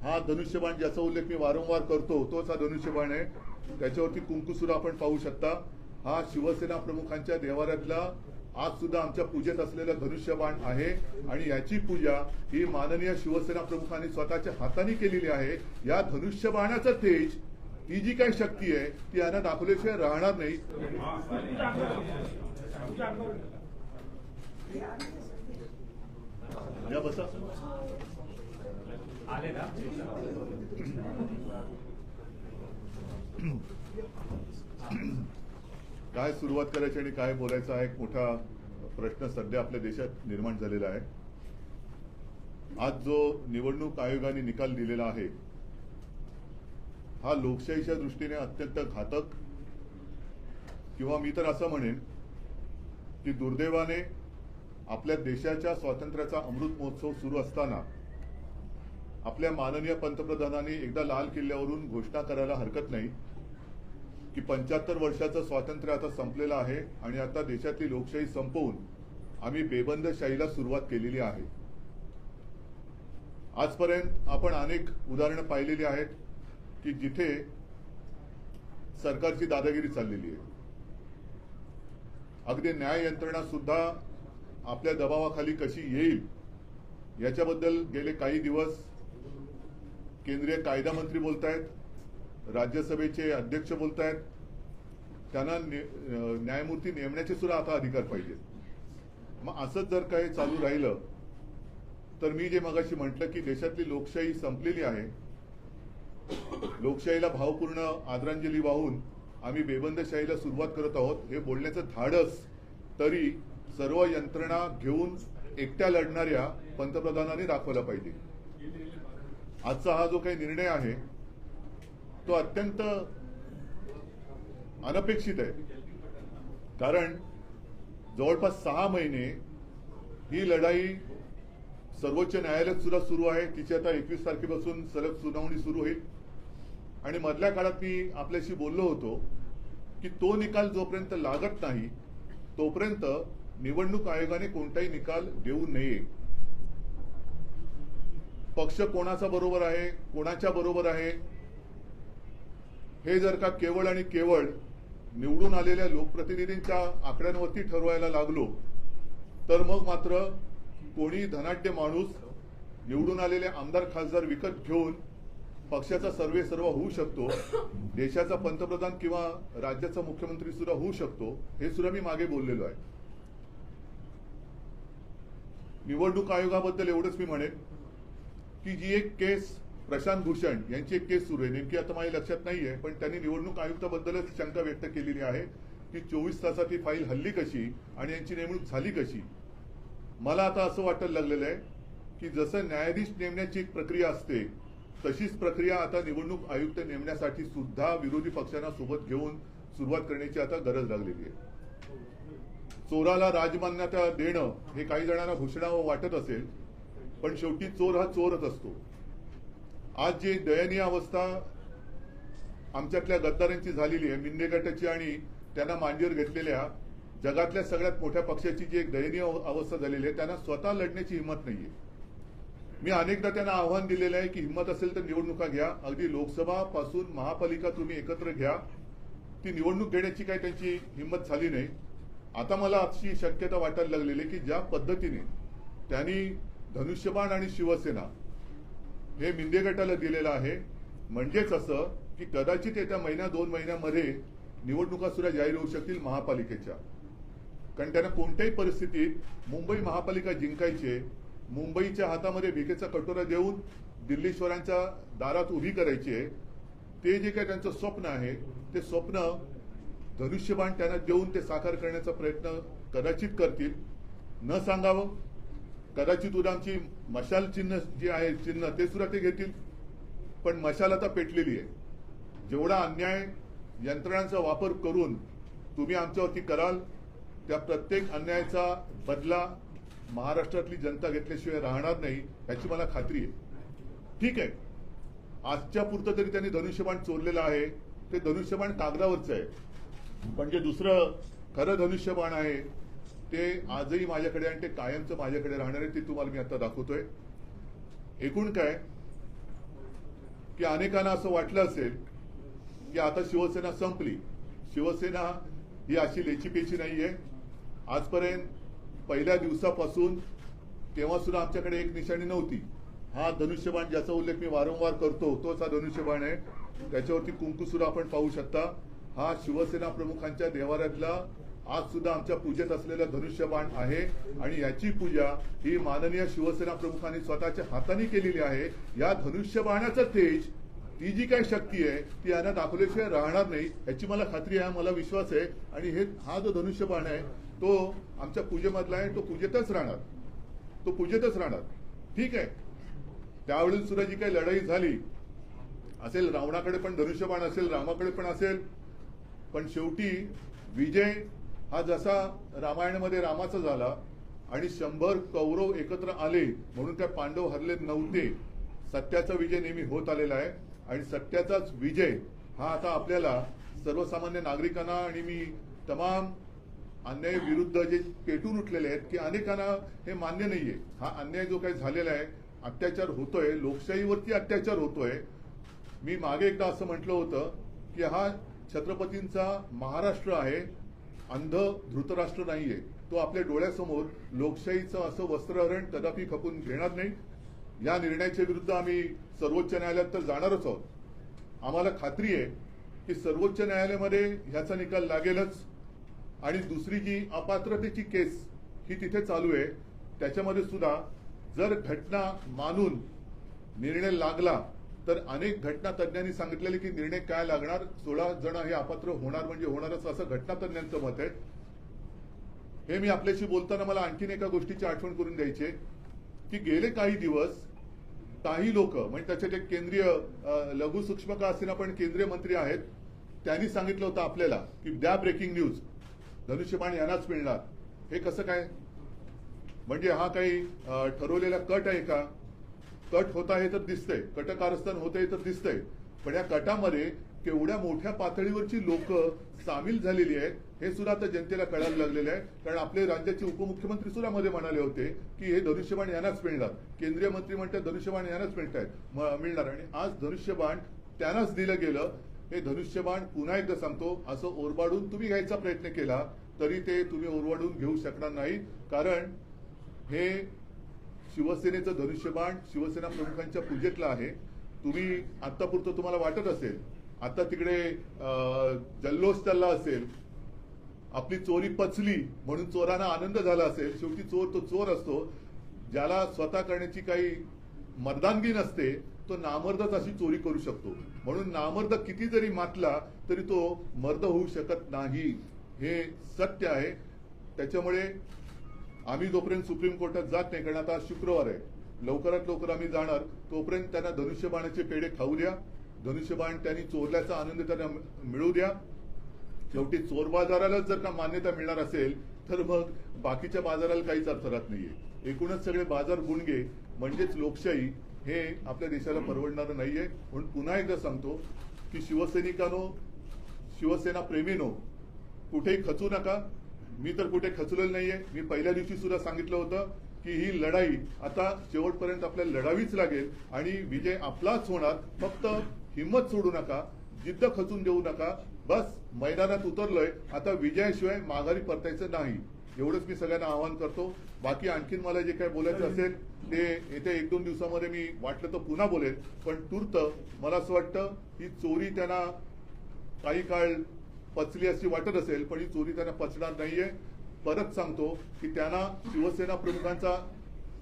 हा धनुष्यबाण ज्याचा उल्लेख मी वारंवार करतो तोच हा धनुष्यबाण आहे. त्याच्यावरती कुंकू सुद्धा आपण पाहू शकता. हा शिवसेना प्रमुखांच्या देवाऱ्यातला आज सुद्धा आमच्या पूजेत असलेला धनुष्यबाण आहे आणि याची पूजा ही माननीय शिवसेना प्रमुखांनी स्वतःच्या हाताने केलेली आहे. या धनुष्यबाणाचं तेज, ही जी काही शक्ती आहे ती यांना दाखवल्याशिवाय राहणार नाही. या बसा. काय सुरुवात करायची आणि काय बोलायचं हा एक मोठा प्रश्न सध्या आपल्या देशात निर्माण झालेला आहे. आज जो निवडणूक आयोगाने निकाल दिलेला आहे हा लोकशाहीच्या दृष्टीने अत्यंत घातक, किंवा मी तर असं म्हणेन की दुर्दैवाने आपल्या देशाच्या स्वातंत्र्याचा अमृत महोत्सव सुरू असताना आपल्या माननीय पंतप्रधानांनी एकदा लाल किल्ल्यावरून घोषणा करायला हरकत नाही की 75 वर्षाचं स्वातंत्र्य आता संपलेलं आहे आणि आता देशातली लोकशाही संपवून आम्ही बेबंदशाहीला सुरुवात केलेली आहे. आजपर्यंत आपण अनेक उदाहरणं पाहिलेली आहेत की जिथे सरकारची दादागिरी चाललेली आहे. अगदी न्याय यंत्रणा सुद्धा आपल्या दबावाखाली कशी येईल याच्याबद्दल गेले काही दिवस केंद्रीय कायदा मंत्री बोलतायत, राज्यसभेचे अध्यक्ष बोलतायत. त्यांना न्यायमूर्ती नेमण्याचे सुद्धा आता अधिकार पाहिजेत. मग असंच जर काही चालू राहिलं तर मी जे मगाशी म्हटलं की देशातली लोकशाही संपलेली आहे, लोकशाहीला भावपूर्ण आदरांजली वाहून आम्ही बेबंदशाहीला सुरुवात करत आहोत, हे बोलण्याचं धाडस तरी सर्व यंत्रणा घेऊन एकट्या लढणाऱ्या पंतप्रधानांनी दाखवला पाहिजे. आजचा हा जो काही निर्णय आहे तो अत्यंत अनपेक्षित आहे. कारण जवळपास 6 महिने ही लढाई सर्वोच्च न्यायालयात सुद्धा सुरू आहे. तिची आता 21 तारखेपासून सलग सुनावणी सुरू होईल. आणि मधल्या काळात मी आपल्याशी बोललो होतो की तो निकाल जोपर्यंत लागत नाही तोपर्यंत निवडणूक आयोगाने कोणताही निकाल देऊ नये. पक्ष कोणाचा बरोबर आहे, कोणाच्या बरोबर आहे, हे जर का केवळ आणि केवळ निवडून आलेल्या लोकप्रतिनिधींच्या आकड्यांवरती ठरवायला लागलो तर मग मात्र कोणी धनाढ्य माणूस निवडून आलेले आमदार खासदार विकत घेऊन पक्षाचा सर्वेसर्वा होऊ शकतो, देशाचा पंतप्रधान किंवा राज्याचा मुख्यमंत्री सुद्धा होऊ शकतो. हे सुद्धा मी मागे बोललेलो आहे. निवडणूक आयोगाबद्दल एवढंच मी म्हणेन की जी एक केस प्रशांत भूषण यांची एक केस सुरू आहे, नेमकी आता माझ्या लक्षात नाहीये, पण त्यांनी निवडणूक आयुक्ताबद्दलच शंका व्यक्त केलेली आहे की 24 तासात ही फाईल हल्ली कशी आणि यांची नेमणूक झाली कशी. मला आता असं वाटायला लागलेलं आहे की जसं न्यायाधीश नेमण्याची एक प्रक्रिया असते तशीच प्रक्रिया आता निवडणूक आयुक्त नेमण्यासाठी सुद्धा विरोधी पक्षांना सोबत घेऊन सुरुवात करण्याची आता गरज लागलेली आहे. चोराला राजमान्यता देणं हे काही जणांना घोषणावं वाटत असेल, पण शेवटी चोर हा चोरच असतो. आज जी दयनीय अवस्था आमच्यातल्या गद्दारांची झालेली आहे, मिंदे गटाची आणि त्यांना मांडीवर घेतलेल्या जगातल्या सगळ्यात मोठ्या पक्षाची जी एक दयनीय अवस्था झालेली आहे, त्यांना स्वतः लढण्याची हिंमत नाहीये. मी अनेकदा त्यांना आव्हान दिलेलं आहे की हिंमत असेल तर निवडणुका घ्या, अगदी लोकसभा पासून महापालिका तुम्ही एकत्र घ्या. ती निवडणूक घेण्याची काही त्यांची हिंमत झाली नाही. आता मला अशी शक्यता वाटायला लागलेली की ज्या पद्धतीने त्यांनी धनुष्यबाण आणि शिवसेना हे मिंदे गटाला दिलेलं आहे, म्हणजेच असं की कदाचित येत्या महिना 2 महिन्यामध्ये निवडणुका सुद्धा जाहीर होऊ शकतील महापालिकेच्या. कारण त्यांना कोणत्याही परिस्थितीत मुंबई महापालिका जिंकायचे, मुंबईच्या हातामध्ये भिकेचा कटोरा देऊन दिल्लीश्वरांच्या दारात उभी करायची आहे. ते जे काही त्यांचं स्वप्न आहे ते स्वप्न धनुष्यबाण त्यांना देऊन ते साकार करण्याचा प्रयत्न कदाचित करतील. न सांगावं, कदाचित उद्या आमची मशाल चिन्ह जे आहे चिन्ह ते सुद्धा ते घेतील. पण मशाल आता पेटलेली आहे. जेवढा अन्याय यंत्रणांचा वापर करून तुम्ही आमच्यावरती कराल त्या प्रत्येक अन्यायाचा बदला महाराष्ट्रातली जनता घेतल्याशिवाय राहणार नाही याची मला खात्री आहे. ठीक आहे, आजच्या पुरतं तरी त्यांनी धनुष्यबाण चोरलेलं आहे. ते धनुष्यबाण कागदावरचं आहे, पण जे दुसरं खरं धनुष्यबाण आहे ते आजही माझ्याकडे आणि ते कायमचं माझ्याकडे राहणार आहे. ते तुम्हाला मी आता दाखवतोय. एकूण काय की अनेकांना असं वाटलं असेल की आता शिवसेना संपली. शिवसेना ही अशी लेचीपेची नाहीये. आजपर्यंत पहिल्या दिवसापासून तेव्हा सुद्धा आमच्याकडे एक निशाणी नव्हती. हा धनुष्यबाण ज्याचा उल्लेख मी वारंवार करतो तोच हा धनुष्यबाण आहे. त्याच्यावरती कुंकू सुद्धा आपण पाहू शकता. हा शिवसेना प्रमुखांच्या देवाऱ्यातला आज सुद्धा आमच्या पूजेत असलेला धनुष्यबाण आहे आणि याची पूजा ही माननीय शिवसेना प्रमुखांनी स्वतःच्या हाताने केलेली आहे. या धनुष्यबाणाचं तेज, ती जी काही शक्ती आहे ती यांना दाखवल्याशिवाय राहणार नाही याची मला खात्री आहे, मला विश्वास आहे. आणि हा जो धनुष्यबाण आहे तो आमच्या पूजेमधला आहे. तो पूजेतच राहणार, तो पूजेतच राहणार. ठीक आहे, त्यावेळी सुद्धा जी काही लढाई झाली असेल, रावणाकडे पण धनुष्यबाण असेल, रामाकडे पण असेल, पण शेवटी विजय हा जसा रामायणामध्ये रामाचा झाला आणि 100 कौरव एकत्र आले म्हणून त्या पांडव हरले नव्हते. सत्याचा विजय नेहमी होत आलेला आहे आणि सत्याचाच विजय हा आता आपल्याला सर्वसामान्य नागरिकांना आणि मी तमाम अन्याय विरुद्ध जे पेटून उठलेले आहेत की अनेकांना हे मान्य नाहीये. हा अन्याय जो काही झालेला आहे, अत्याचार होतोय, लोकशाहीवरती अत्याचार होतोय. मी मागे एकदा असं म्हटलं होतं की हा छत्रपतींचा महाराष्ट्र आहे, अंध धृतराष्ट्र नाहीये. तो आपल्या डोळ्यासमोर लोकशाहीचं असं वस्त्रहरण कदापि खपून घेणार नाही. या निर्णयाच्या विरुद्ध आम्ही सर्वोच्च न्यायालयात तर जाणारच आहोत. आम्हाला खात्री आहे की सर्वोच्च न्यायालयामध्ये ह्याचा निकाल लागेलच. आणि दुसरी जी अपात्रतेची केस ही तिथे चालू आहे त्याच्यामध्ये सुद्धा जर घटना मानून निर्णय लागला तर अनेक घटना तज्ञांनी सांगितलेले की निर्णय काय लागणार, 16 जण हे अपात्र होणार म्हणजे होणारच असं घटना तज्ञांचं मत आहे. हे मी आपल्याशी बोलताना मला आणखीन एका गोष्टीची आठवण करून द्यायची की गेले काही दिवस काही लोक म्हणजे त्याच्यात एक केंद्रीय लघु सूक्ष्म का असेना पण केंद्रीय मंत्री आहेत, त्यांनी सांगितलं होतं आपल्याला की द्या ब्रेकिंग न्यूज, धनुष्यबाण यांनाच मिळणार. हे कसं काय? म्हणजे हा काही ठरवलेला कट आहे का? कट होत आहे तर दिसतंय, कटकारस्थान होत आहे तर दिसतंय, पण या कटामध्ये केवढ्या मोठ्या पातळीवरची लोक सामील झालेली आहेत हे सुद्धा आता जनतेला कळायला लागलेलं आहे. कारण आपले राज्याचे उपमुख्यमंत्री सुद्धा मध्ये म्हणाले होते की हे धनुष्यबाण यांनाच मिळणार. केंद्रीय मंत्री म्हणतात धनुष्यबाण यांनाच मिळणार आणि आज धनुष्यबाण त्यांनाच दिलं गेलं. हे धनुष्यबाण पुन्हा एकदा सांगतो असं ओरबाडून तुम्ही घ्यायचा प्रयत्न केला तरी ते तुम्ही ओरबाडून घेऊ शकणार नाही. कारण हे शिवसेनेचं धनुष्यबाण शिवसेना प्रमुखांच्या पूजेतलं आहे. तुम्ही आतापुरतं तुम्हाला वाटत असेल, आता तिकडे जल्लोष चालला असेल, आपली चोरी पचली म्हणून चोरांना आनंद झाला असेल. शेवटी चोर तो चोर असतो. ज्याला स्वतः करण्याची काही मर्दानगी नसते तो नामर्दच अशी चोरी करू शकतो. म्हणून नामर्द किती जरी मातला तरी तो मर्द होऊ शकत नाही, हे सत्य आहे. त्याच्यामुळे आम्ही जोपर्यंत सुप्रीम कोर्टात जात नाही, कारण आता शुक्रवार आहे, लवकरात लवकर आम्ही जाणार, तोपर्यंत त्यांना धनुष्यबाणाचे पेढे खाऊ द्या. धनुष्यबाण त्यांनी चोरल्याचा आनंद त्यांना मिळू द्या. शेवटी चोर बाजारालाच जर का मान्यता मिळणार असेल तर मग बाकीच्या बाजाराला काहीच अर्थ राहत नाहीये. एकूणच सगळे बाजार गुणगे म्हणजेच लोकशाही हे आपल्या देशाला परवडणारं नाहीये. म्हणून पुन्हा एकदा सांगतो की शिवसैनिकांनो, शिवसेना प्रेमीनो, कुठेही खचू नका. मी तर कुठे खचलेलं नाहीये. मी पहिल्या दिवशी सुद्धा सांगितलं होतं की ही लढाई आता शेवटपर्यंत आपल्याला लढावीच लागेल आणि विजय आपलाच होणार. फक्त हिंमत सोडू नका, जिद्द खचून देऊ नका. बस मैदानात उतरलोय, आता विजयाशिवाय माघारी परतायचं नाही, एवढंच मी सगळ्यांना आवाहन करतो. बाकी आणखीन मला जे काही बोलायचं असेल ते येत्या 1-2 दिवसामध्ये मी वाटलं तर पुन्हा बोलेल. पण तूर्त मला असं वाटतं ही चोरी त्यांना काही काळ पचली अशी वाटत असेल, पण ही चोरी त्यांना पचणार नाहीये. परत सांगतो की त्यांना शिवसेना प्रमुखांचा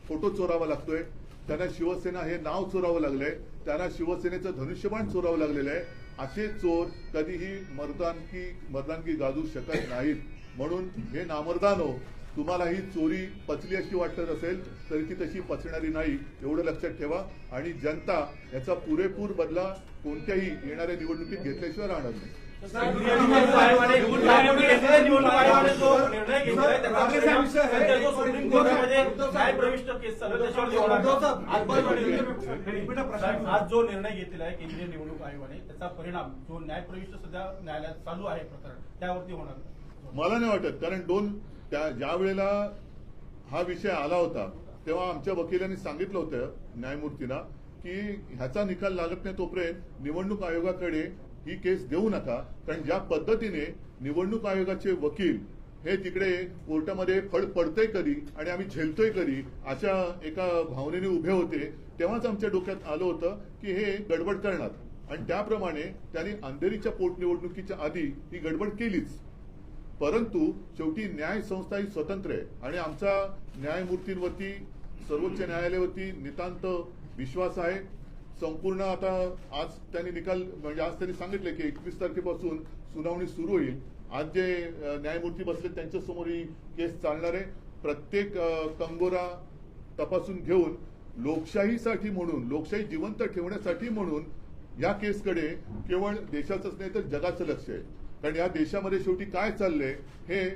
फोटो चोरावा लागतोय, त्यांना शिवसेना हे नाव चोरावं लागलंय, त्यांना शिवसेनेचं धनुष्यबाण चोरावं लागलेलं आहे. असे चोर कधीही मर्दानगी गाजू शकत नाहीत. म्हणून हे नामर्दानो, तुम्हाला ही चोरी पचली अशी वाटत असेल तरी ती तशी पचणारी नाही, एवढं लक्षात ठेवा. आणि जनता याचा पुरेपूर बदला कोणत्याही येणाऱ्या निवडणुकीत घेतल्याशिवाय राहणार नाही. आज जो निर्णय घेतलेला आहे केंद्रीय निवडणूक आयोगाने त्याचा परिणाम जो न्यायप्रविष्ट सध्या न्यायालयात चालू आहे प्रकरण त्यावरती होणार मला नाही वाटत. कारण ज्या वेळेला हा विषय आला होता तेव्हा आमच्या वकिलांनी सांगितलं होतं न्यायमूर्तींना की ह्याचा निकाल लागत नाही तोपर्यंत निवडणूक आयोगाकडे ही केस देऊ नका, कारण ज्या पद्धतीने निवडणूक आयोगाचे वकील हे तिकडे कोर्टामध्ये फळ पडतंय कधी आणि आम्ही झेलतोय कधी अशा एका भावनेने उभे होते, तेव्हाच आमच्या डोक्यात आलं होतं की हे गडबड करणार, आणि त्याप्रमाणे त्यांनी अंधेरीच्या पोटनिवडणुकीच्या आधी ही गडबड केलीच. परंतु शेवटी न्याय संस्था ही स्वतंत्र आहे आणि आमचा न्यायमूर्तींवरती, सर्वोच्च न्यायालयावरती नितांत विश्वास आहे. संपूर्ण आता आज त्यांनी निकाल म्हणजे आज त्यांनी सांगितले की 21 तारखेपासून सुनावणी सुरू होईल. आज जे न्यायमूर्ती बसले त्यांच्या समोर ही केस चालणार आहे. प्रत्येक कंगोरा तपासून घेऊन लोकशाहीसाठी म्हणून, लोकशाही जिवंत ठेवण्यासाठी म्हणून या केसकडे केवळ देशाचंच नाही तर जगाचं लक्ष आहे. कारण या देशामध्ये शेवटी काय चाललंय हे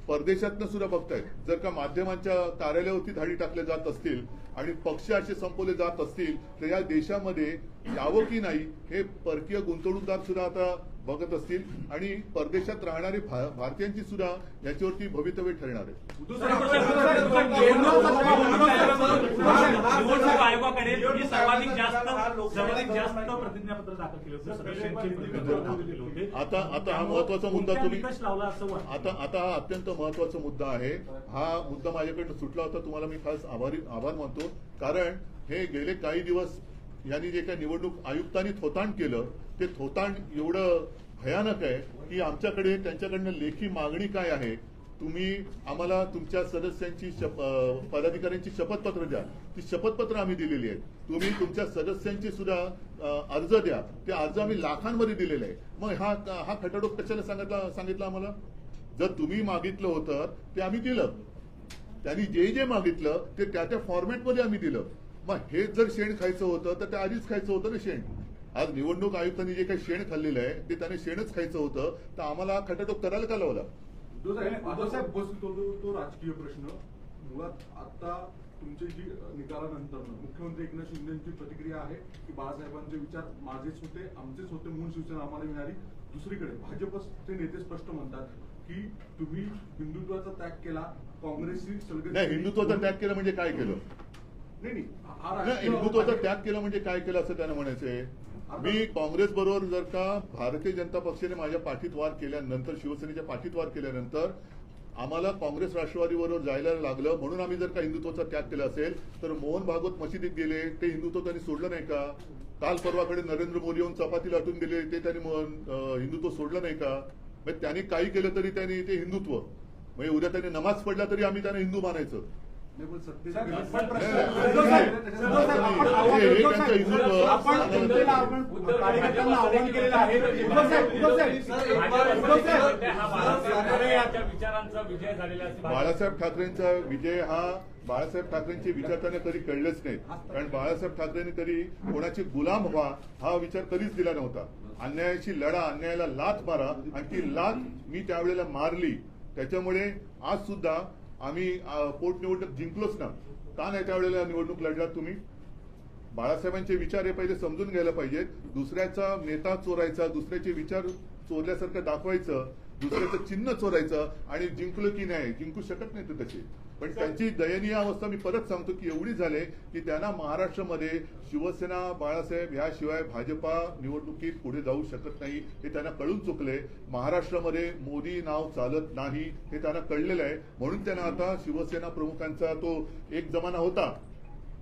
परदेशातनं सुद्धा बघतायत. जर का माध्यमांच्या कार्यालयावरती धाडी टाकल्या जात असतील आणि पक्ष असे संपवले जात असतील तर या देशामध्ये यावं की नाही हे परकीय गुंतवणूकदार सुद्धा आता बघत असतील आणि परदेशात राहणारे भारतीयांची सुद्धा याच्यावरती भवितव्य ठरणार आहे. निवडणूक आयोगाकडे तुम्ही सर्वाधिक जास्त प्रतिज्ञापत्र दाखल केले होते. आता हा महत्वाचा मुद्दा तुम्ही लावला असं आता हा अत्यंत महत्वाचा मुद्दा आहे. हा मुद्दा माझ्याकडनं सुटला होता, तुम्हाला मी खास आभार मानतो. कारण हे गेले काही दिवस यांनी जे काही निवडणूक आयुक्तांनी थोतांड केलं ते थोतांड एवढं भयानक आहे की आमच्याकडे त्यांच्याकडनं लेखी मागणी काय आहे, तुम्ही आम्हाला तुमच्या सदस्यांची पदाधिकाऱ्यांची शपथपत्र द्या. ती शपथपत्र आम्ही दिलेली आहेत. तुम्ही तुमच्या सदस्यांची सुद्धा अर्ज द्या. ते अर्ज आम्ही लाखांमध्ये दिलेले आहे. मग हा खटाटोप कशाला सांगितलं आम्हाला? जर तुम्ही मागितलं होतं ते आम्ही दिलं, त्यांनी जे मागितलं ते त्या फॉर्मॅटमध्ये आम्ही दिलं. मग हे जर शेण खायचं होतं तर ते आधीच खायचं होतं ना शेण. आज निवडणूक आयुक्तांनी जे काही शेण खाल्लेलं आहे ते त्याने शेणच खायचं होतं, तर आम्हाला खटाटोप करायला का लावला? तो राजकीय प्रश्न मुळात आता तुमच्या जी निकालानंतर मुख्यमंत्री एकनाथ शिंदेची प्रतिक्रिया आहे की बाळासाहेबांचे विचार माझेच होते, आमचेच होते, मूळ शिवसेना आम्हाला मिळाली. दुसरीकडे भाजपचे नेते स्पष्ट म्हणतात की तुम्ही हिंदुत्वाचा त्याग केला, काँग्रेसची नाही. हिंदुत्वाचा त्याग केला म्हणजे काय केलं? नाही, हिंदुत्वाचा त्याग केला म्हणजे काय केलं असं त्यांना म्हणायचंय. मी काँग्रेस बरोबर जर का भारतीय जनता पक्षाने माझ्या पाठीत वार केल्यानंतर, शिवसेनेच्या पाठीत वार केल्यानंतर आम्हाला काँग्रेस राष्ट्रवादी बरोबर जायला लागलं म्हणून आम्ही जर का हिंदुत्वाचा त्याग केला असेल तर मोहन भागवत मशिदीत गेले ते हिंदुत्व त्यांनी सोडलं नाही का? काल परवाकडे नरेंद्र मोदी येऊन चपाती लाटून दिले ते त्यांनी हिंदुत्व सोडलं नाही का? म्हणजे त्यांनी काही केलं तरी त्यांनी ते हिंदुत्व, म्हणजे उद्या त्यांनी नमाज पडला तरी आम्ही त्यांना हिंदू मानायचं. बाळासाहेब ठाकरेंचा विजय हा बाळासाहेब ठाकरेंचे विचार त्यांना कधी कळलेच नाहीत. कारण बाळासाहेब ठाकरेंनी कधी कोणाची गुलाम व्हा हा विचार कधीच दिला नव्हता. अन्यायाची लढा, अन्यायाला लाथ मारा, आणि ती लाथ मी त्यावेळेला मारली. त्याच्यामुळे आज सुद्धा आम्ही पोटनिवडणूक जिंकलोच ना. का नाही त्यावेळेला निवडणूक लढलात तुम्ही? बाळासाहेबांचे विचार हे पहिले समजून घ्यायला पाहिजेत. दुसऱ्याचा नेता चोरायचा, दुसऱ्याचे विचार चोरल्यासारखं दाखवायचं, दुसऱ्याचं चिन्ह चोरायचं आणि जिंकलो की नाही, जिंकू शकत नाही ते तसे. पण त्यांची दयनीय अवस्था मी परत सांगतो की एवढी झाली की त्यांना महाराष्ट्रामध्ये शिवसेना, बाळासाहेब याशिवाय भाजपा निवडणुकीत पुढे जाऊ शकत नाही हे त्यांना कळून चुकले. महाराष्ट्रामध्ये मोदी नाव चालत नाही हे त्यांना कळलेलं आहे. म्हणून त्यांना आता शिवसेना प्रमुखांचा तो एक जमाना होता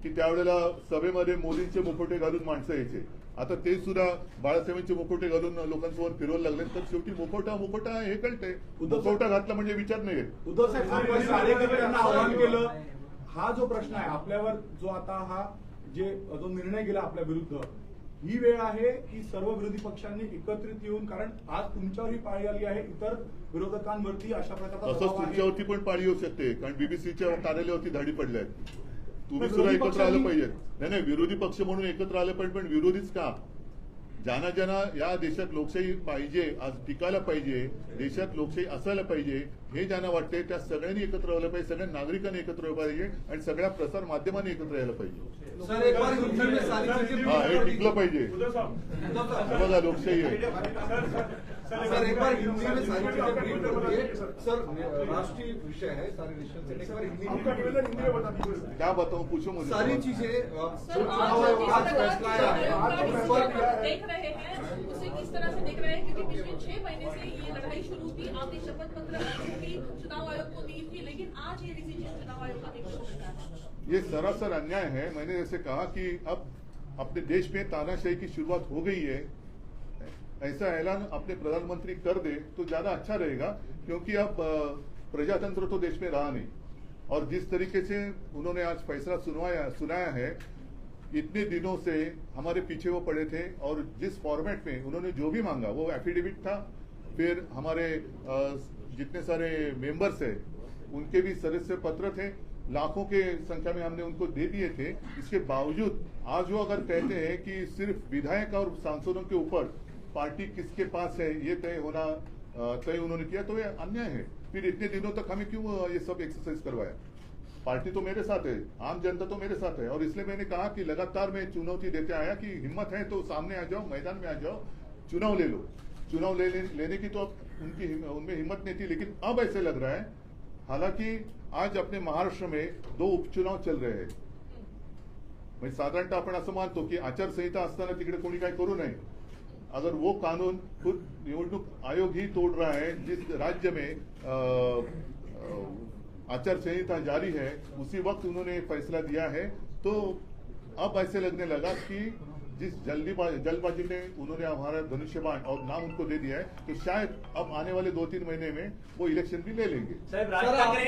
की त्यावेळेला सभेमध्ये मोदींचे मुखवटे घालून माणसं यायचे. आता ते सुद्धा बाळासाहेबांचे मुखवटे घालून लोकांसमोर फिरवायला लागले. तर शेवटी मुखवटा हे कळते. मुखवटा घातला म्हणजे विचार नाही येत. उद्धव साहेब आवाहन केलं. हा जो प्रश्न आहे आपल्यावर, जो आता हा जो निर्णय गेला आपल्या विरुद्ध, ही वेळ आहे की सर्व विरोधी पक्षांनी एकत्रित येऊन, कारण आज तुमच्यावरही पाळी आली आहे, इतर विरोधकांवरती अशा प्रकारचा तसंच तुमच्यावरती पण पाळी येऊ शकते. कारण बीबीसीच्या कार्यालयावरती धाडी पडल्या आहेत. तुम्ही सुद्धा एकत्र आलं पाहिजे. नाही, विरोधी पक्ष म्हणून एकत्र आलं पाहिजे. पण विरोधीच का? ज्यांना या देशात लोकशाही पाहिजे, आज टिकायला पाहिजे, देशात लोकशाही असायला पाहिजे हे ज्यांना वाटते त्या सगळ्यांनी एकत्र आलं पाहिजे, सगळ्या नागरिकांनी एकत्र आलं पाहिजे आणि सगळ्या प्रसार माध्यमांनी एकत्र यायला पाहिजे. हा, हे टिकलं पाहिजे. बघा लोकशाही आहे. सर एक बार हिंदी में सारी चीजें ब्रीफ कर दिए सर। राष्ट्रीय विषय है सारे नेशन से, एक बार हिंदी आपका निवेदन हिंदी में बता दीजिए। क्या बताऊं, पूछो मुझे। सारी चीजें सर, चुनाव आयोग का आज फैसला आया है। देख रहे हैं उसे किस तरह से देख रहे हैं, क्योंकि पिछले 6 महीने से ये लड़ाई शुरू थी, आपने शपथ पत्र भी चुनाव आयोग को दी थी, लेकिन आज ये डिसीजन चुनाव आयोग का देखने को मिल रहा है। ये सरासर अन्याय है। मैंने जैसे कहा कि अब अपने देश में तानाशाही की शुरुआत हो गई है, ऐसा ऐलान अपने प्रधानमंत्री कर दे तो ज्यादा अच्छा रहेगा, क्योंकि अब प्रजातंत्र तो देश में रहा नहीं। और जिस तरीके से उन्होंने आज फैसला सुनाया है, इतने दिनों से हमारे पीछे वो पड़े थे, और जिस फॉर्मेट में उन्होंने जो भी मांगा वो एफिडेविट था, फिर हमारे जितने सारे मेंबर्स है उनके भी सदस्य पत्र थे, लाखों के संख्या में हमने उनको दे दिए थे। इसके बावजूद आज वो अगर कहते हैं कि सिर्फ विधायक और सांसदों के ऊपर पार्टी किसके पास है ये तय उन्होंने किया, तो ये अन्याय है। फिर इतने दिनों तक हमें क्यों ये सब एक्सरसाइज करवाया? पार्टी तो मेरे साथ है, आम जनता तो मेरे साथ है, और इसलिए मैंने कहा कि लगातार मैं चुनौती देते आया कि हिम्मत है तो सामने आ जाओ, मैदान में आ जाओ, चुनाव ले लो। चुनाव लेने की तो उनमें हिम्मत नहीं थी, लेकिन अब ऐसे लग रहा है, हालांकि आज अपने महाराष्ट्र में 2 उपचुनाव चल रहे हैं। म्हणजे साधारणतः आपण असं मानतो की आचारसंहिता असताना तिकडे कोणी काय करू नये, अगर वो कानून खुद निवडणूक आयोग ही तोड़ रहा है, जिस राज्य में आचार संहिता जारी है उसी वक्त उन्होंने फैसला दिया है, तो अब ऐसे लगने लगा कि जिस जल्दबाजी में उन्होंने हमारा धनुष्यबाण और नाम उनको दे दिया है, तो शायद अब आने वाले 2-3 महीने में वो इलेक्शन भी ले लेंगे। सर आपने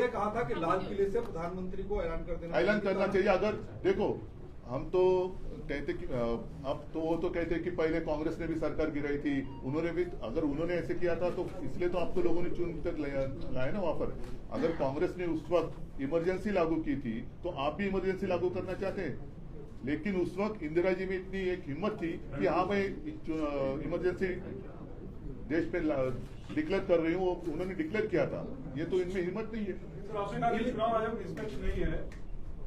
कहा था कि लाल किले से प्रधानमंत्री को ऐलान कर देना, ऐलान करना चाहिए। अगर देखो, हम तो कहते कि अब तो वो तो कहते कि पहले कांग्रेस ने भी सरकार गिराई थी, उन्होंने भी, अगर उन्होंने ऐसे किया था तो इसलिए तो आप तो लोगों ने चुन तक लाया ना वहां पर। अगर कांग्रेस ने उस वक्त इमरजेंसी लागू की थी तो आप भी इमरजेंसी लागू करना चाहते हैं, लेकिन उस वक्त इंदिरा जी में इतनी एक हिम्मत थी कि हाँ मैं इमरजेंसी देश में डिक्लेयर कर रही हूँ, उन्होंने डिक्लेयर किया था। ये तो इनमें हिम्मत नहीं है। सर आपने कहा कि चुनाव आयोग निष्पक्ष नहीं है,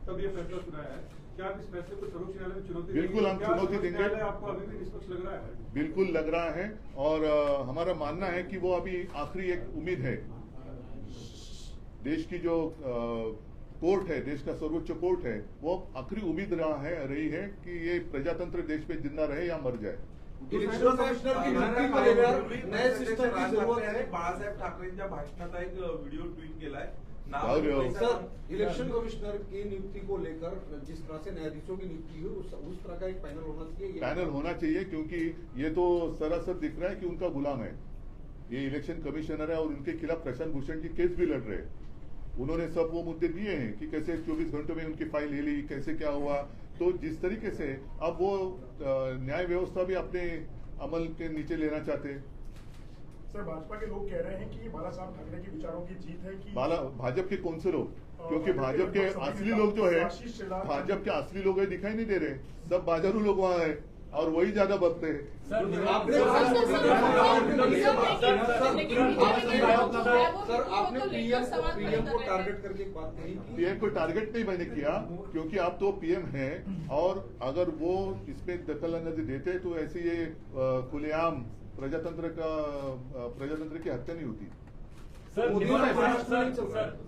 तब ये फैसला सुनाया है, क्या आप इस फैसले को सर्वोच्च न्यायालय में चुनौती देंगे? बिल्कुल हम चुनौती देंगे। आपको अभी भी निष्पक्ष लग रहा है? बिल्कुल लग रहा है, और हमारा मानना है कि वो अभी आखिरी एक उम्मीद है। देश की जो कोर्ट है, देश का सर्वोच्च कोर्ट है, वो आखिरी उम्मीद रही है कि ये प्रजातंत्र देश में जिंदा रहे या मर जाए। इलेक्शन कमिश्नर की नियुक्ती को लेकर नए सिस्टम की जरूरत है। बाळासाहेब ठाकरेंच्या भाषणाचा एक व्हिडिओ ट्वीट केलाय। सर इलेक्शन कमिश्नर की नियुक्ति को लेकर जिस तरह से न्यायाधीशों की नियुक्ति हुई उस तरह का एक पैनल होना चाहिए। पैनल होना चाहिए, क्योंकि ये तो सरासर दिख रहा है कि उनका गुलाम है। ये इलेक्शन कमिश्नर है और उनके खिलाफ प्रशांत भूषण की केस भी लड़ रहे हैं। उन्होंने सब वो मुद्दे दिए हैं कि कैसे 24 घंटों में उनकी फाइल हिली, कैसे क्या हुआ। तो जिस तरीके से अब वो न्याय व्यवस्था भी अपने अमल के नीचे लेना चाहते हैं। सर भाजपा के लोग कह रहे हैं कि बाला साहब ठाकरे के विचारों की जीत है कि भाजपा के कौन से लोग? क्योंकि भाजपा के असली लोग जो है, भाजपा के असली लोग है दिखाई नहीं दे रहे, सब बाजारू लोग वहाँ है और वही ज्यादा बकते हैं। सर आपने पीएम को टारगेट करके एक बात कही। पीएम को टारगेट नहीं मैंने किया, क्योंकि आप तो पीएम हैं, और अगर वो इसमें दखल अंदाजी देते तो ऐसे ये खुलेआम प्रजातंत्र की हत्या नहीं होती। सर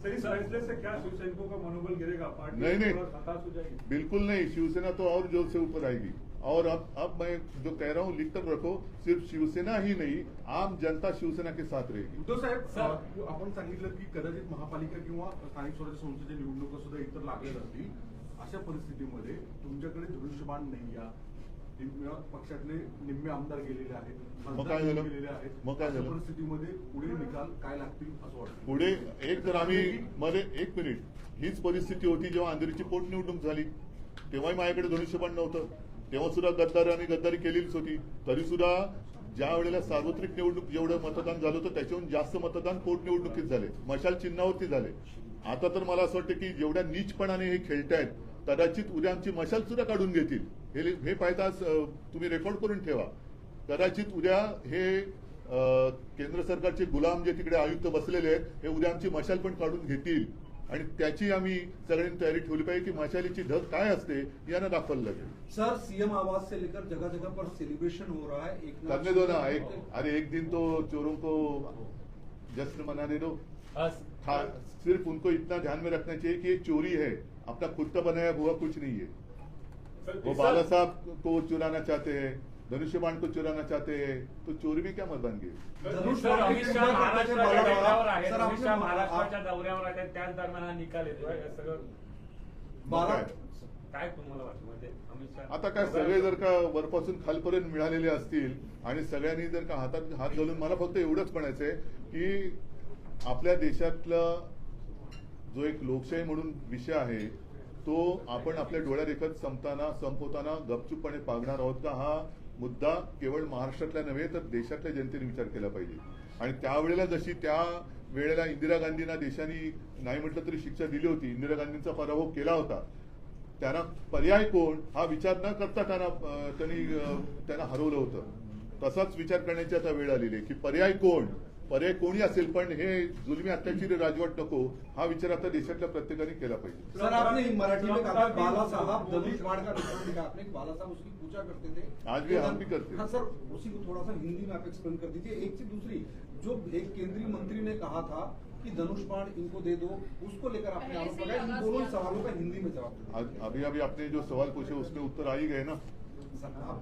इस फैसले से क्या शिवसैनिकों का मनोबल गिरेगा? पार्टी नहीं हताश हो जाएगी? बिल्कुल नहीं, शिवसेना तो और जोर से ऊपर आएगी। और अब मैं जो कह रहा हूँ लिख कर रखो, सिर्फ शिवसेना ही नहीं, आम जनता शिवसेना के साथ रहेगी। उद्धव साहेब, आपण सांगितलं की कदाचित महापालिका किंवा स्थानिक स्वराज्य संस्थेच्या निवडणुका सुद्धा इतर लागल्या जातील, अशा परिस्थितीमध्ये तुमच्याकडे धनुष्यबाण नाही या पक्षातले निम्मे आमदार गेलेले आहेत, खासदार गेलेले आहेत, मग काय झालं? परिस्थितीमध्ये पुढे निकाल काय लागतील असं वाटतं? पुढे एक तर आम्ही मध्ये 1 मिनिट, हीच परिस्थिती होती जेव्हा अंधेरीची पोटनिवडणूक झाली, तेव्हाही माझ्याकडे धनुष्यबाण नव्हतं, तेव्हा सुद्धा गद्दारी केलेलीच होती। तरी सुद्धा ज्या वेळेला सार्वत्रिक निवडणूक जेवढं मतदान झालं होतं त्याच्याहून जास्त मतदान पोटनिवडणुकीत झाले, मशाल चिन्हावरती झाले। आता तर मला असं वाटतं की जेवढ्या नीचपणाने हे खेळतायत, कदाचित उद्या आमची मशाल सुद्धा काढून घेतील। हे पाहता तुम्ही रेकॉर्ड करून ठेवा, कदाचित उद्या हे केंद्र सरकारचे गुलाम जे तिकडे आयुक्त बसलेले आहेत, हे उद्या आमची मशाल पण काढून घेतील। आणि त्याची आम्ही सगळ्यांनी तयारी ठेवली पाहिजे की मशालीची धग काय असते यांना दाखवलं लागेल. सर, सीएम आवास से लेकर जगह जगह पर सेलिब्रेशन हो रहा है. करने दो ना, एक दिन तो चोरों को जश्न मनाने दो. सिर्फ उनको इतना ध्यान में रखना चाहिए कि ये चोरी है, अपना खुद का बनाया हुआ कुछ नहीं है. वो बाला साहब को चुराना चाहते हैं, धनुष्यबाण को चुराना चाहते हैं, तो चोरी भी क्या मत बन गई. सर, अमित शहा महाराष्ट्राच्या दौऱ्यावर आहेत. अमित शहा महाराष्ट्राच्या दौऱ्यावर आहेत, त्याच दरम्यान हा निकाल येतोय. हे सगळं मग काय तुम्हाला वाटतं म्हणजे अमित शहा आता काय सगळे जर का वरपासून खालपर्यंत मिळालेले असतील आणि सगळ्यांनी जर का हातात हात घालून, मला फक्त एवढंच म्हणायचंय की आपल्या देशातला जो एक लोकशाही म्हणून विषय आहे तो आपण आपल्या डोळ्यादेखत संपवताना गपचूपपणे पागणार आहोत का, हा मुद्दा केवळ महाराष्ट्रातल्या नव्हे तर देशातल्या जनतेने विचार केला पाहिजे. आणि त्यावेळेला जशी त्या वेळेला इंदिरा गांधींना देशाने नाही म्हटलं तरी शिक्षा दिली होती, इंदिरा गांधींचा पराभव केला होता, त्यांना पर्याय कोण हा विचार न करता त्यांना हरवलं होतं. तसाच विचार करण्याची आता वेळ आलेली आहे की पर्याय कोणी असेल पण हे जुलमी अत्याचारी राजवट नको, हा विचार आता देशातल्या प्रत्येकाने केला पाहिजे. सर, आपने मराठी में कहा बाला साहब धनुष्यबाण का निशान दिखा आपने, बाला साहब उसकी पूजा करते थे, आज भी हम भी करते. हाँ सर, उसी को थोड़ा सा हिंदी में आप एक्सप्लेन कर दीजिए. एक चीज दूसरी, जो एक केंद्रीय मंत्री ने कहा था कि धनुष्यबाण इनको दे दो, उसको लेकर आपने आरोप लगाया. इन दोनों सवालों का हिंदी में जवाब. अभी आपने जो सवाल पूछे उसमें उत्तर आ ही गए ना.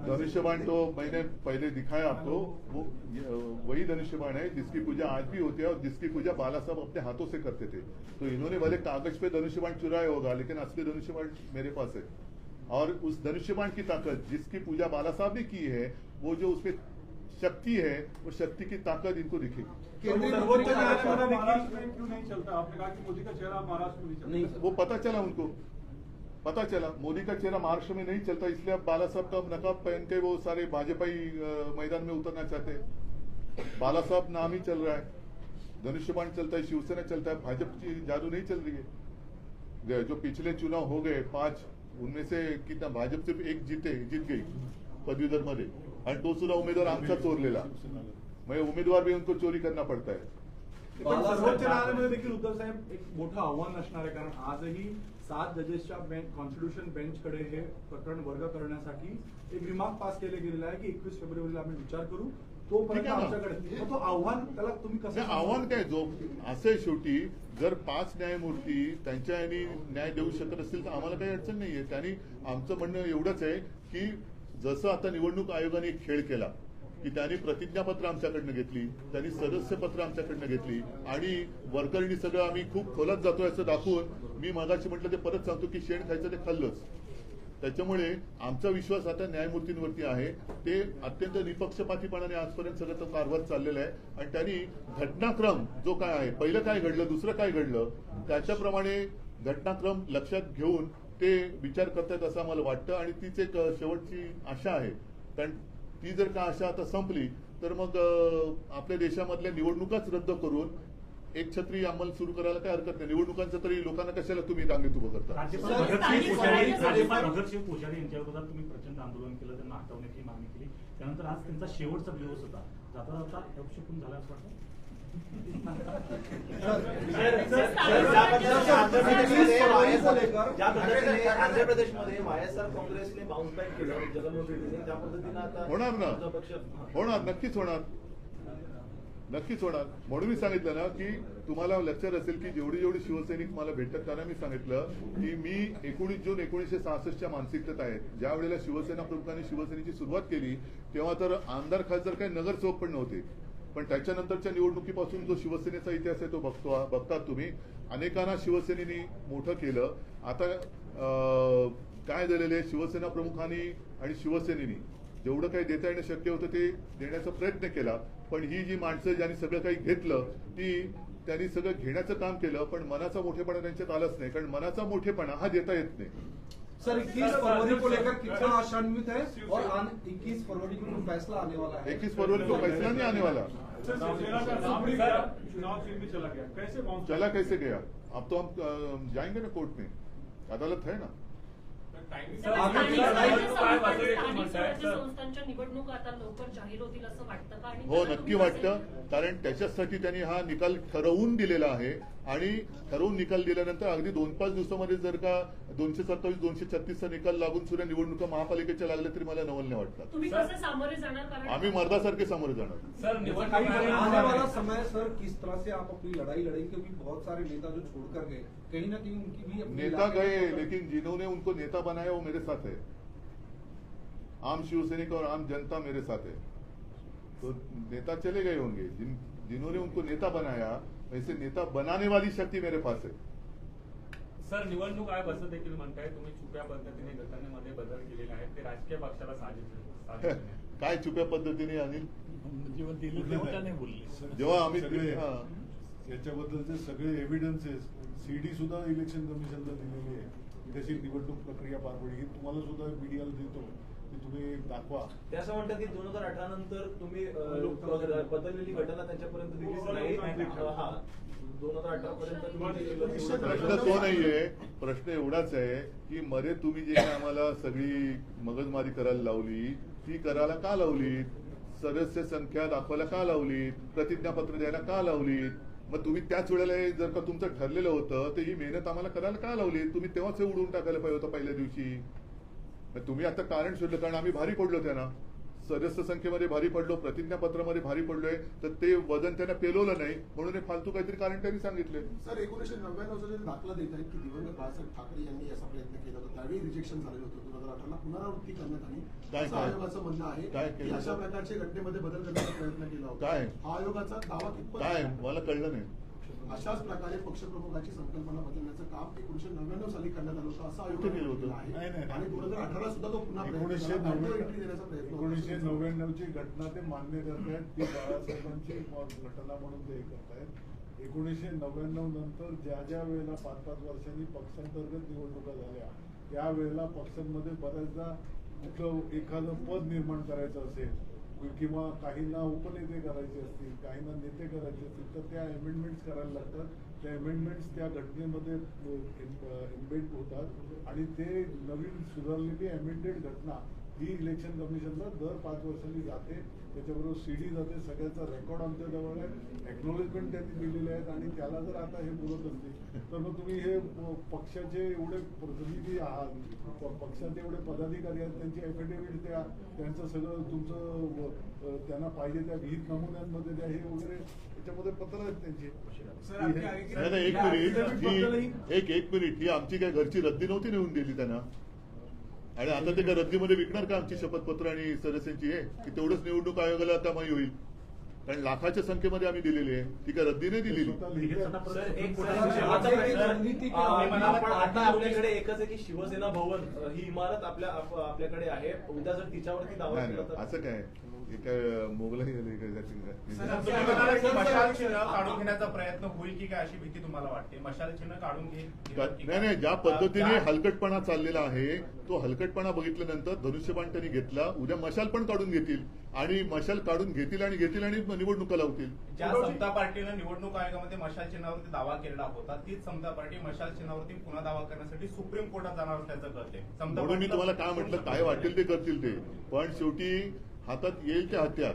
धनुष्यबाण तो मैंने पहले दिखाया आपको, वो वही धनुष्यबाण है जिसकी पूजा आज भी होती है और जिसकी पूजा बाला साहब अपने हाथों से करते थे. तो इन्होंने भले कागज पे धनुष्यबाण चुराया होगा लेकिन असली धनुष्यबाण मेरे पास है. और उस धनुष्यबाण की ताकत जिसकी पूजा बाला साहब ने की है, वो जो उसमें शक्ति है, वो शक्ति की ताकत इनको दिखेगी. सर्वोच्च न्यायालय महाराष्ट्र में क्यों नहीं चलता? आपने कहा कि मोदी का चेहरा महाराष्ट्र में नहीं चलता. वो पता चला मोदी का चेहरा महाराष्ट्र में नहीं चलता, इसलिए अब बाला साहब का नकाब पहन के वो सारे भाजपाई मैदान में उतरना चाहते हैं. बाला साहब नाम ही चल रहा है, धनुष्यबाण चलता है, शिवसेना चलता है, भाजपा की जादू नहीं चल रही है. जो पिछले चुनाव हो गए 5, उनमें से कितना भाजप सिर्फ एक जीत गई पदवीधर मध्ये, आणि तो सुद्धा उमेदवार आमचा चोरलेला. म्हणजे उमेदवार भी उनको चोरी करना पड़ता है. पण सर्वोच्च न्यायालयामध्ये देखील उद्धव साहेब एक मोठं आव्हान असणार आहे, कारण आजही 7 जजेसच्या कॉन्स्टिट्यूशन बेंचकडे हे प्रकरण वर्ग करण्यासाठी एक रिमार्क पास केले गेलेला आहे की 21 फेब्रुवारीला आम्ही विचार करू. तोपर्यंत आमच्याकडे तो आव्हान, त्याला तुम्ही कसं आव्हान काय, जो असे शेवटी जर 5 न्यायमूर्ती त्यांच्या यांनी न्याय देऊ शकत असतील तर आम्हाला काही अडचण नाहीये. त्यांनी आमचं म्हणणं एवढंच आहे की जसं आता निवडणूक आयोगाने एक खेळ केला की त्यांनी प्रतिज्ञापत्र आमच्याकडनं घेतली, त्यांनी सदस्यपत्र आमच्याकडनं घेतली आणि वरकरणी सगळं आम्ही खूप खोलात जातोय असं दाखवून, मी मागाशी म्हटलं ते परत सांगतो की शेण खायचं ते खाल्लंच. त्याच्यामुळे आमचा विश्वास आता न्यायमूर्तींवरती आहे. ते अत्यंत निपक्षपातीपणाने आजपर्यंत सगळं तो कारभार चाललेला आहे आणि त्यांनी घटनाक्रम जो काय आहे, पहिलं काय घडलं, दुसरं काय घडलं, त्याच्याप्रमाणे घटनाक्रम लक्षात घेऊन ते विचार करतायत असं आम्हाला वाटतं. आणि तीच एक शेवटची आशा आहे, कारण ती जर का आशा आता संपली तर मग आपल्या देशामधल्या निवडणुकाच रद्द करून एक छत्री अंमल सुरू करायला काय हरकत नाही. निवडणुकांचं तरी लोकांना कशाला तुम्ही रांगेत उभं करता. राज्यपाल भगतसिंह कोश्यारी यांच्या विरोधात तुम्ही प्रचंड आंदोलन केलं, त्यांना हटवण्याची मागणी केली, त्यानंतर आज त्यांचा शेवटचा दिवस होता, जाता जाता अपशकून झाला असं वाटतं. आंध्र प्रदेशमध्ये वायएसआर काँग्रेसने बाउन्स बॅक केलं जगनमोहन रेड्डीने, त्या पद्धतीनं आता होणार ना, नक्कीच होणार. म्हणून मी सांगितलं ना की तुम्हाला लक्षात असेल की जेवढी शिवसैनिक मला भेटतात त्यांना मी सांगितलं की मी 19 जून 1966च्या मानसिकतेत आहेत. ज्या वेळेला शिवसेना प्रमुखांनी शिवसेनेची सुरुवात केली तेव्हा तर आमदार खासदार काही नगरसेवक पण नव्हते, पण त्याच्यानंतरच्या निवडणुकीपासून जो शिवसेनेचा इतिहास आहे तो बघतात तुम्ही. अनेकांना शिवसेनेने मोठं केलं. आता काय झालेलं आहे, शिवसेना प्रमुखांनी आणि शिवसेनेनी जेवढं काही देता येणं शक्य होतं ते देण्याचा प्रयत्न केला, पण ही जी माणसं ज्यांनी सगळं काही घेतलं त्यांनी सगळं घेण्याचं काम केलं, पण मनाचा मोठेपणा त्यांच्यात आलाच नाही, कारण मनाचा मोठेपणा हा देता येत नाही. सर 21 फरवरी को लेकर कितना आशान्वित है और 21 फरवरी को फैसला आने वाला है. 21 फरवरी को फैसला नहीं आने वाला. चला कैसे गया, अब तो हम जाएंगे ना कोर्ट में, अदालत है ना. संस्थांनी विधानसभांच्या निवडणुका आता लवकर जाहीर होतील असं वाटतं का? आणि हो, त्याला नक्की तुम्ही वाटतं. कसे- कारण त्याच्यासाठी त्यांनी हा निकाल ठरवून दिलेला आहे आणि ठरवून निकाल दिल्यानंतर अगदी 2-5 दिवसामध्ये जर का 227-236चा निकाल लागून सुद्धा निवडणुका महापालिकेच्या लागल्या तरी मला नवल नाही वाटतात. तुम्ही कसे सामोरे जाणार? कारण आम्ही मर्दासारखे सामोरे जाणार. सर आने वाला समय सर किस तरह से आप अपनी लड़ाई लड़ेंगे, क्योंकि बहुत सारे नेता जो छोड़कर गए कहीं ना कहीं उनकी भी अपनी नेता इलाके गए, में- लेकिन जिन्होंने उनको नेता बनाया वो मेरे साथ है. आम शिवसैनिक और आम जनता मेरे साथ है. तो नेता चले गए होंगे, जिन्होंने उनको नेता बनाया वैसे नेता बनाने वाली शक्ति मेरे पास है. सर, निवडणूक आयोग असं देखील म्हणताय तुम्ही छुप्या पद्धतीने घटनेमध्ये बदल केलेले आहेत, ते राजकीय पक्षाला साजिश काय छुप्या पद्धतीने अनिल? बोलले जेव्हा आम्ही सगळे हा. याच्याबद्दलचे सगळे एव्हिडन्सेस सीडी सुद्धा इलेक्शन कमिशनला दिलेली आहे. कशी निवडणूक प्रक्रिया पार पडली ही तुम्हाला सुद्धा मीडियाला देतो, की तुम्ही दाखवा. ते असं म्हणतात की 2018 नंतर तुम्ही बदललेली घटना त्यांच्यापर्यंत दिलीच नाही. हा 2018 पर्यंत प्रश्न तो नाहीये. प्रश्न एवढाच आहे की मध्ये तुम्ही जे काही आम्हाला सगळी मगजमारी करायला लावली ती करायला का लावली? सदस्य संख्या दाखवायला का लावली? प्रतिज्ञापत्र द्यायला का लावली? मग तुम्ही त्याच वेळेला हे जर का तुमचं ठरलेलं होतं तर ही मेहनत आम्हाला करायला का लावली? तुम्ही तेव्हाच हे उडून टाकायला पाहिजे होतं पहिल्या दिवशी. मग तुम्ही आता कारण शोधलं, कारण आम्ही भारी पडलो त्यांना. सदस्य संख्येमध्ये भारी पडलो, प्रतिज्ञापत्रामध्ये भारी पडलोय, तर ते वजन त्यांना पेलवलं नाही म्हणून हे फालतू काहीतरी कारण त्यांनी सांगितले. सर 1999 जे दाखला देत आहेत की दिवंगत बाळासाहेब ठाकरे यांनी असा प्रयत्न केला होता, त्यावेळी रिजेक्शन झालेलं होतं. 2018ला पुनरावृत्ती करण्यात आली असं आयोगाचं म्हणणं आहे की अशा प्रकारचे घटनेमध्ये बदल करण्याचा प्रयत्न केला होता. काय हा आयोगाचा दावा कितपत काय मला कळलं नाही. अशाच प्रकारे पक्षप्रमुखाची संकल्पना बदलण्याचं काम 1999 साली करण्यात आलं होतं असं कुठे केलं होतं? आयोगाने आहे. आणि 2018 सुद्धा तो पुन्हा प्रयत्न 1999 ची घटना ते मान्य करतायत, ती बाळासाहेबांची घटना म्हणून ते करतायत. 1999 नंतर ज्या ज्या वेळेला 5-5 वर्षांनी पक्षांतर्गत निवडणुका झाल्या त्यावेळेला पक्षांमध्ये बऱ्याचदा कुठलं एखादं पद निर्माण करायचं असेल किंवा काहींना उपनेते करायचे असतील, काहींना नेते करायचे असतील, तर त्या अमेंडमेंट्स करायला लागतात. त्या अमेंडमेंट्स त्या घटनेमध्ये एम्बेड होतात आणि ते नवीन सुधारलेली अमेंडेड घटना ही इलेक्शन कमिशनला दर 5 वर्षांनी जाते. त्याच्याबरोबर सीडी जाते. सगळ्याचा रेकॉर्ड आमच्या जवळ आहे, एक्नॉलेजमेंट त्यांनी दिलेले आहेत. आणि त्याला जर आता हे बोलत असतील तर मग तुम्ही हे पक्षाचे एवढे प्रतिनिधी आहात, पक्षाचे एवढे पदाधिकारी आहेत, त्यांची एफिडेव्हिट द्या, त्यांचं सगळं तुमचं त्यांना पाहिजे त्या विहित नमुन्यांमध्ये द्या, हे वगैरे त्याच्यामध्ये पत्र आहेत त्यांचे. नाही, एक मिनिट ही आमची काय घरची रद्दी नव्हती नेऊन दिली त्यांना. आणि आता ते काय रद्दीमध्ये विकणार का आमची शपथपत्र आणि सदस्यांची? हे की तेवढंच निवडणूक आयोगाला आता माही होईल? कारण लाखाच्या संख्येमध्ये आम्ही दिलेली आहे, ती काय रद्दी नाही दिलेली. आता आपल्याकडे एकच आहे की शिवसेना भवन ही इमारत आपल्याकडे आहे. उद्या जर तिच्यावरती दावा केला तर असं काय काय मोगलाई मशाल चिन्ह काढून घेण्याचा प्रयत्न होईल की काय अशी भीती तुम्हाला वाटते? मशाल चिन्ह काढून नाही, ज्या पद्धतीने हलकटपणा चाललेला आहे तो हलकटपणा बघितल्यानंतर धनुष्यबाण त्यांनी घेतला. उद्या मशाल पण काढून घेतील आणि मशाल काढून घेतील आणि निवडणुका लावतील. ज्या समता पार्टीनं निवडणूक आयोगामध्ये मशाल चिन्हावरती दावा केलेला होता तीच समता पार्टी मशाल चिन्हावरती पुन्हा दावा करण्यासाठी सुप्रीम कोर्टात जाणार असल्याचं कळते. म्हणून मी तुम्हाला काय म्हटलं, काय वाटेल ते करतील ते, पण शेवटी हातात येईल ते हत्यार.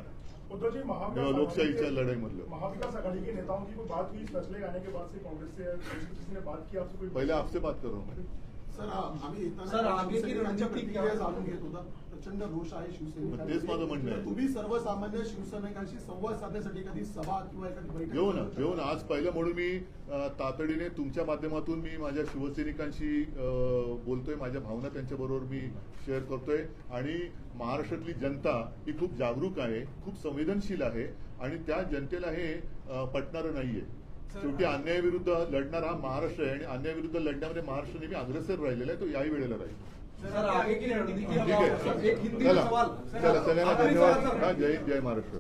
लोकशाहीच्या लढाई मधलं महाविकास आघाड़ी के नेताओं की कोई बात हुई फैसले आने के बाद से कांग्रेस से किसी ने बात की आपसे? कोई पहले आपसे बात करो. सर आगे की रणनीति क्या जाणून घेत होता. प्रचंड रोष आहे शिवसेनेचा. तेच माझं म्हणणं आहे. तुम्ही सर्वसामान्य शिवसैनिकांशी संवाद साधण्यासाठी एखादी सभा किंवा एखादी बैठक घेऊ ना. आज पहिलं म्हणून मी तातडीने तुमच्या माध्यमातून मी माझ्या शिवसैनिकांशी बोलतोय, माझ्या भावना त्यांच्याबरोबर मी शेअर करतोय. आणि महाराष्ट्रातली जनता ही खूप जागरूक आहे, खूप संवेदनशील आहे आणि त्या जनतेला हे पटणारं नाहीये. शेवटी अन्यायाविरुद्ध लढणार हा महाराष्ट्र आहे आणि अन्यायाविरुद्ध लढण्यामध्ये महाराष्ट्र नेहमी अग्रेसर राहिलेला आहे, तो याही वेळेला राहील. सर आगे की रणनीति ठीक आहे, चला सगळ्यांना धन्यवाद. जय हिंद, जय महाराष्ट्र.